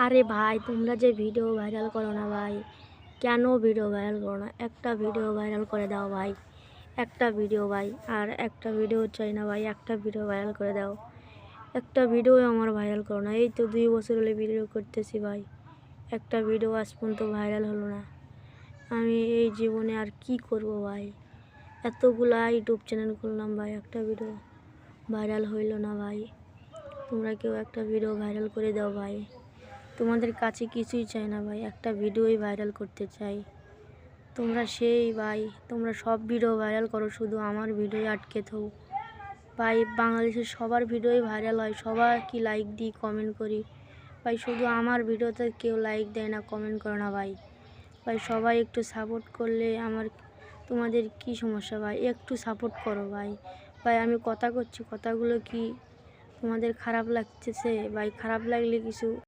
আরে ভাই, তোমরা যে ভিডিও ভাইরাল করো না ভাই, কেন ভিডিও ভাইরাল করো না? একটা ভিডিও ভাইরাল করে দাও ভাই, একটা ভিডিও ভাই। আর একটা ভিডিও চাই না ভাই, একটা ভিডিও ভাইরাল করে দাও। একটা ভিডিও আমার ভাইরাল করো না। এই তো 2 বছর হলে ভিডিও করতেছি ভাই, একটা ভিডিও আজ পর্যন্ত ভাইরাল হলো না। আমি এই জীবনে আর কি করব ভাই? এতগুলা ইউটিউব চ্যানেল খুললাম ভাই, একটা ভিডিও ভাইরাল হইল না ভাই। তোমরা কেউ একটা ভিডিও ভাইরাল করে দাও ভাই। তোমাদের কাছে কিছুই চাই না ভাই, একটা ভিডিওই ভাইরাল করতে চাই। তোমরা সেই ভাই, তোমরা সব ভিডিও ভাইরাল করো, শুধু আমার ভিডিও আটকে থাও ভাই। বাংলাদেশের সবার ভিডিওই ভাইরাল হয়, সবার কি লাইক দিই, কমেন্ট করি ভাই, শুধু আমার ভিডিওতে কেউ লাইক দেয় না, কমেন্ট করে না ভাই। ভাই সবাই একটু সাপোর্ট করলে আমার, তোমাদের কি সমস্যা ভাই? একটু সাপোর্ট করো ভাই। ভাই আমি কথা করছি, কথাগুলো কি তোমাদের খারাপ লাগতেছে ভাই? খারাপ লাগলে কিছু